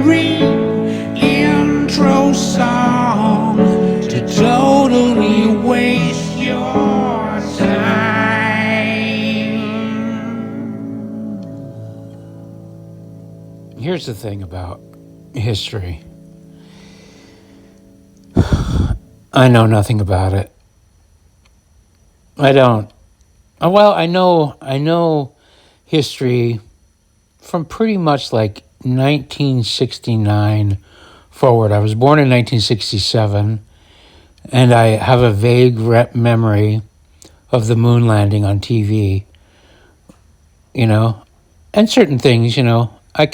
very intro song to totally waste your time. Here's the thing about history. I know nothing about it. I don't. Well, I know history from pretty much like 1969 forward. I was born in 1967, and I have a vague memory of the moon landing on TV, and certain things, I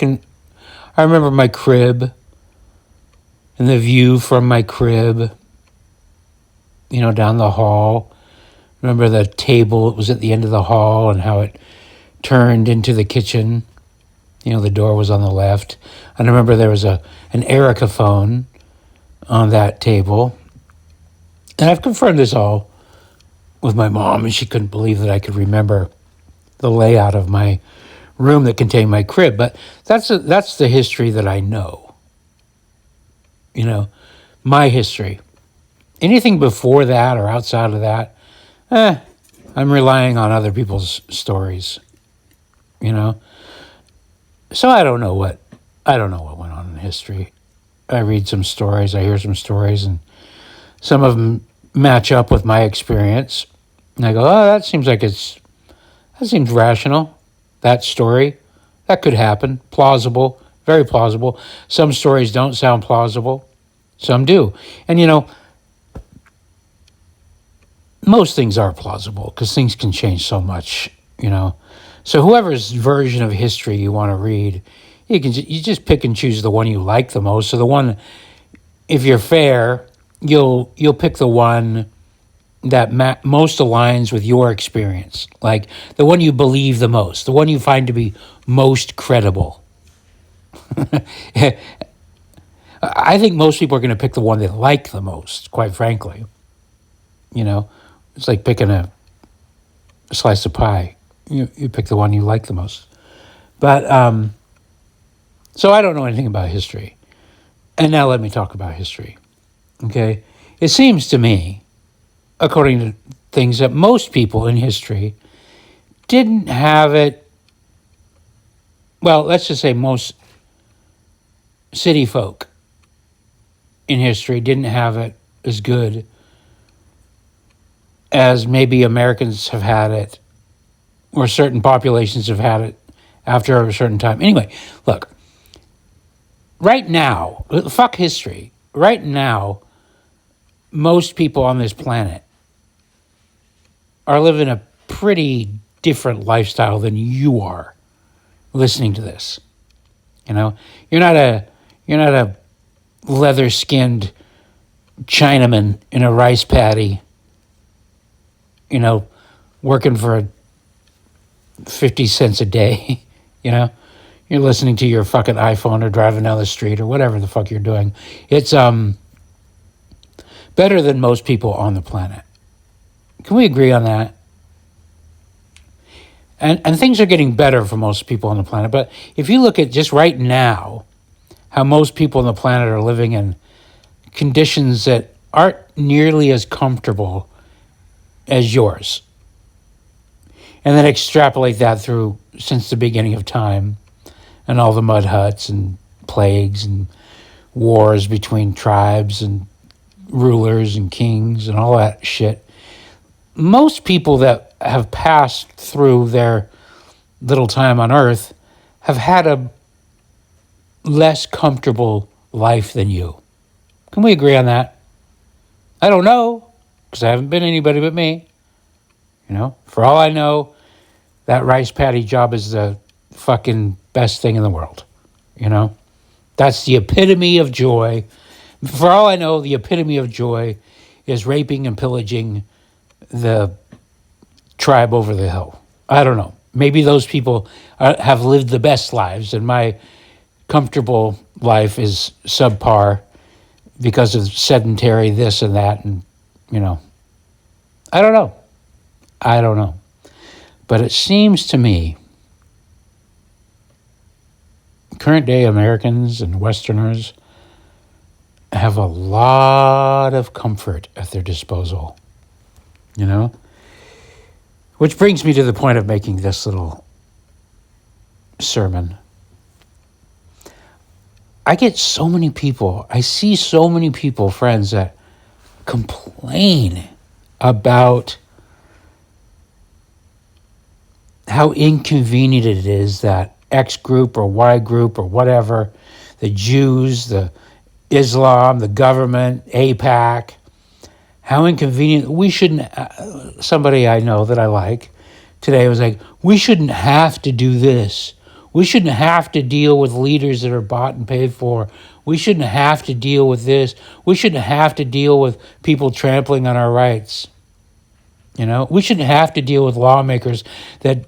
remember my crib and the view from my crib, down the hall. Remember the table, it was at the end of the hall and how it turned into the kitchen. The door was on the left. And I remember there was an Erica phone on that table. And I've confirmed this all with my mom, and she couldn't believe that I could remember the layout of my room that contained my crib. But that's the history that I know. My history. Anything before that or outside of that, I'm relying on other people's stories, So I don't know what went on in history. I read some stories, I hear some stories, and some of them match up with my experience. And I go, that seems rational. That story, that could happen. Plausible, very plausible. Some stories don't sound plausible. Some do. And most things are plausible because things can change so much, So whoever's version of history you want to read, you just pick and choose the one you like the most. So the one, if you're fair, you'll pick the one that most aligns with your experience, like the one you believe the most, the one you find to be most credible. I think most people are going to pick the one they like the most, quite frankly. It's like picking a slice of pie. You pick the one you like the most. But, so I don't know anything about history. And now let me talk about history. Okay? It seems to me, according to things, that most people in history didn't have it. Well, let's just say most city folk in history didn't have it as good as maybe Americans have had it, or certain populations have had it after a certain time. Anyway, look, right now, fuck history. Right now, most people on this planet are living a pretty different lifestyle than you are listening to this. You're not a leather-skinned Chinaman in a rice paddy, working for 50 cents a day, You're listening to your fucking iPhone or driving down the street or whatever the fuck you're doing. It's better than most people on the planet. Can we agree on that? And things are getting better for most people on the planet. But if you look at just right now, how most people on the planet are living in conditions that aren't nearly as comfortable as yours, and then extrapolate that through since the beginning of time and all the mud huts and plagues and wars between tribes and rulers and kings and all that shit. Most people that have passed through their little time on Earth have had a less comfortable life than you. Can we agree on that? I don't know, because I haven't been anybody but me. For all I know, that rice paddy job is the fucking best thing in the world. That's the epitome of joy. For all I know, the epitome of joy is raping and pillaging the tribe over the hill. I don't know. Maybe those people have lived the best lives, and my comfortable life is subpar because of sedentary this and that, and I don't know. But it seems to me current day Americans and Westerners have a lot of comfort at their disposal, you know? Which brings me to the point of making this little sermon. I get so many people, I see so many people, friends, that complain about how inconvenient it is that X group or Y group or whatever, the Jews, the Islam, the government, AIPAC, how inconvenient. We shouldn't, somebody I know that I like today was like, we shouldn't have to do this. We shouldn't have to deal with leaders that are bought and paid for. We shouldn't have to deal with this. We shouldn't have to deal with people trampling on our rights. You know, we shouldn't have to deal with lawmakers that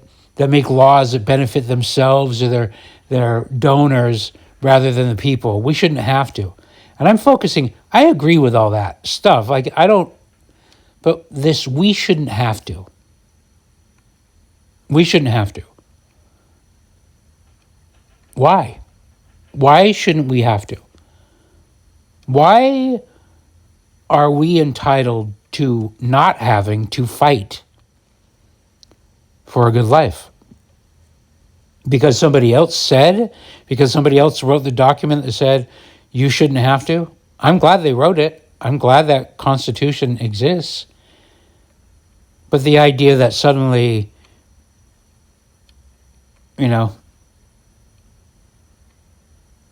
make laws that benefit themselves or their donors rather than the people. We shouldn't have to. And I'm focusing, I agree with all that stuff. Like, but this, we shouldn't have to. We shouldn't have to. Why? Why shouldn't we have to? Why are we entitled to not having to fight for a good life? Because somebody else said, because somebody else wrote the document that said you shouldn't have to? I'm glad they wrote it. I'm glad that Constitution exists. But the idea that suddenly, you know,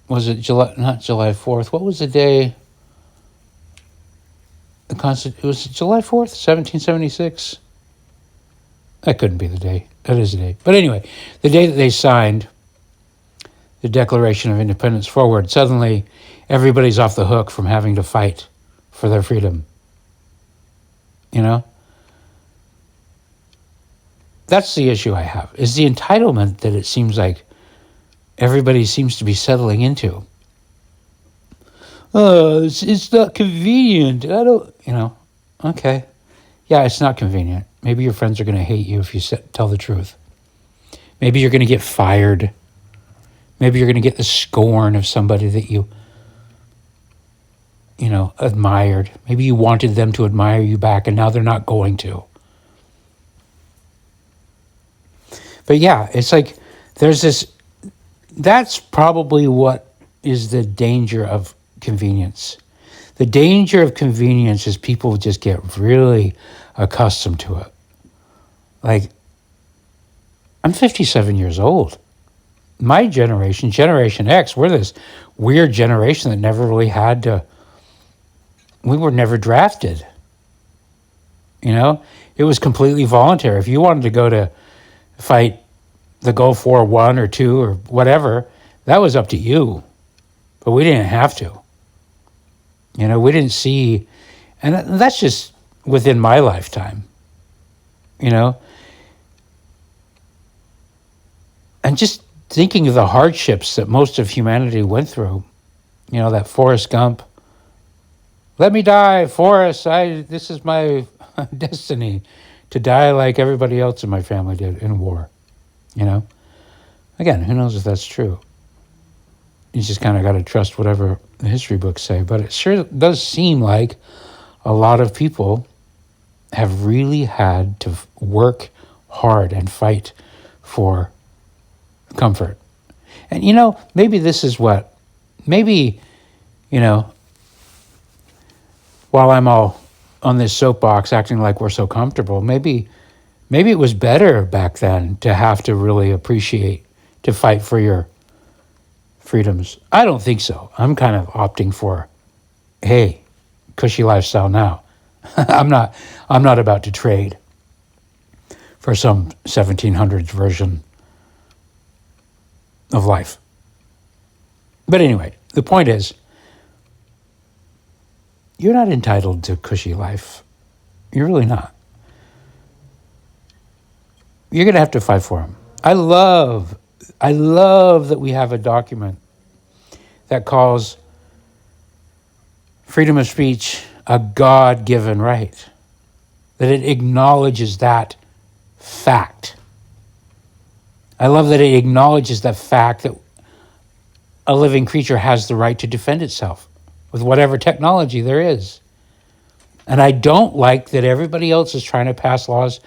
was it not July 4th? What was the day? It was July 4th, 1776? That couldn't be the day. That is the day. But anyway, the day that they signed the Declaration of Independence forward, suddenly everybody's off the hook from having to fight for their freedom. You know? That's the issue I have, is the entitlement that it seems like everybody seems to be settling into. Oh, it's not convenient. I don't, okay. Yeah, it's not convenient. Maybe your friends are going to hate you if you tell the truth. Maybe you're going to get fired. Maybe you're going to get the scorn of somebody that you admired. Maybe you wanted them to admire you back, and now they're not going to. But yeah, it's like there's this, that's probably what is the danger of convenience. The danger of convenience is people just get really accustomed to it. Like, I'm 57 years old. My generation, Generation X, we're this weird generation that never really we were never drafted. It was completely voluntary. If you wanted to go to fight the Gulf War I or II or whatever, that was up to you. But we didn't have to. We didn't see, and that's just within my lifetime, and just thinking of the hardships that most of humanity went through, that Forrest Gump, let me die, Forrest, this is my destiny, to die like everybody else in my family did in war, Again, who knows if that's true? You just kind of got to trust whatever the history books say. But it sure does seem like a lot of people have really had to work hard and fight for comfort. And, maybe this is maybe, while I'm all on this soapbox acting like we're so comfortable, maybe it was better back then to have to really appreciate, to fight for your freedoms. I don't think so. I'm kind of opting for, hey, cushy lifestyle now. I'm not about to trade for some 1700s version of life. But anyway, the point is, you're not entitled to cushy life. You're really not. You're going to have to fight for them. I love that we have a document that calls freedom of speech a God-given right, that it acknowledges that fact. I love that it acknowledges the fact that a living creature has the right to defend itself with whatever technology there is. And I don't like that everybody else is trying to pass laws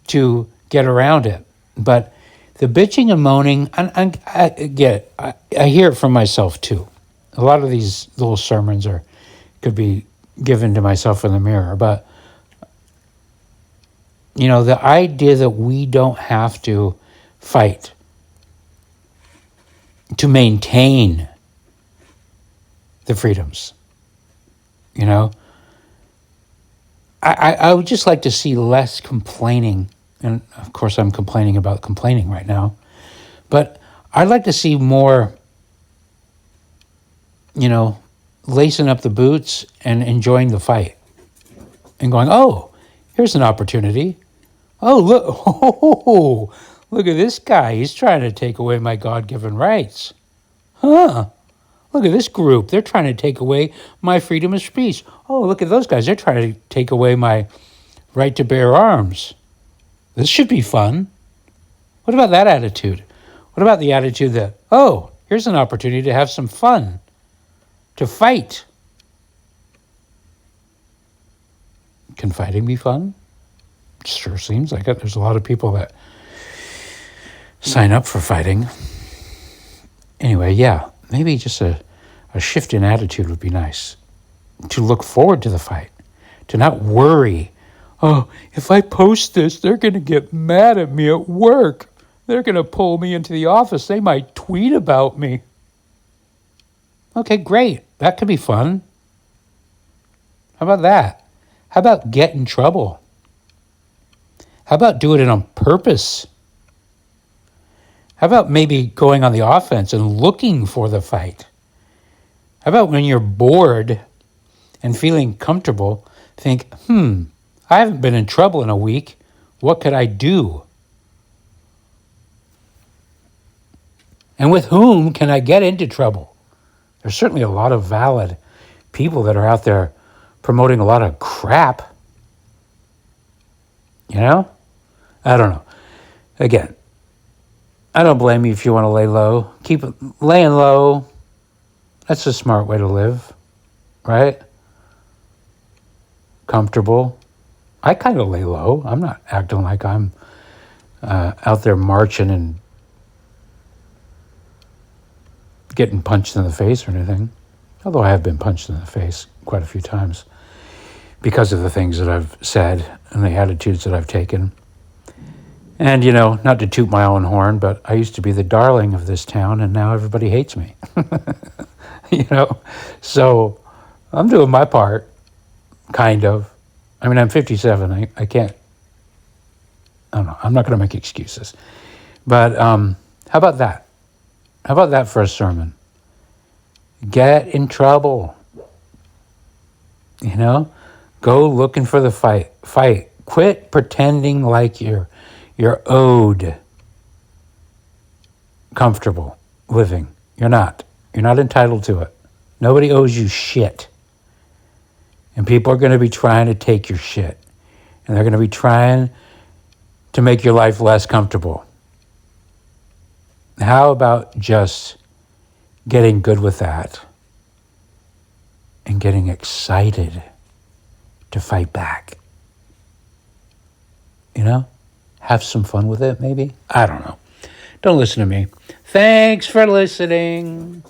to get around it. But the bitching and moaning, I get it. I hear it from myself too. A lot of these little sermons could be given to myself in the mirror. But, the idea that we don't have to fight to maintain the freedoms, I would just like to see less complaining. And of course, I'm complaining about complaining right now. But I'd like to see more, lacing up the boots and enjoying the fight. And going, oh, here's an opportunity. Oh, look at this guy. He's trying to take away my God-given rights. Huh. Look at this group. They're trying to take away my freedom of speech. Oh, look at those guys. They're trying to take away my right to bear arms. This should be fun. What about that attitude? What about the attitude that, oh, here's an opportunity to have some fun, to fight? Can fighting be fun? Sure seems like it. There's a lot of people that sign up for fighting. Anyway, yeah, maybe just a shift in attitude would be nice. To look forward to the fight. To not worry, oh, if I post this, they're going to get mad at me at work. They're going to pull me into the office. They might tweet about me. Okay, great. That could be fun. How about that? How about get in trouble? How about doing it on purpose? How about maybe going on the offense and looking for the fight? How about when you're bored and feeling comfortable, think, I haven't been in trouble in a week. What could I do? And with whom can I get into trouble? There's certainly a lot of valid people that are out there promoting a lot of crap. I don't know. Again, I don't blame you if you want to lay low. Keep it laying low. That's a smart way to live, right? Comfortable. I kind of lay low. I'm not acting like I'm out there marching and getting punched in the face or anything. Although I have been punched in the face quite a few times because of the things that I've said and the attitudes that I've taken. And, not to toot my own horn, but I used to be the darling of this town, and now everybody hates me. So I'm doing my part, kind of. I mean, I'm 57. I can't, I don't know. I'm not going to make excuses. But how about that? How about that for a sermon? Get in trouble. Go looking for the fight. Fight. Quit pretending like you're owed comfortable living. You're not. You're not entitled to it. Nobody owes you shit. And people are going to be trying to take your shit. And they're going to be trying to make your life less comfortable. How about just getting good with that and getting excited to fight back? Have some fun with it, maybe? I don't know. Don't listen to me. Thanks for listening.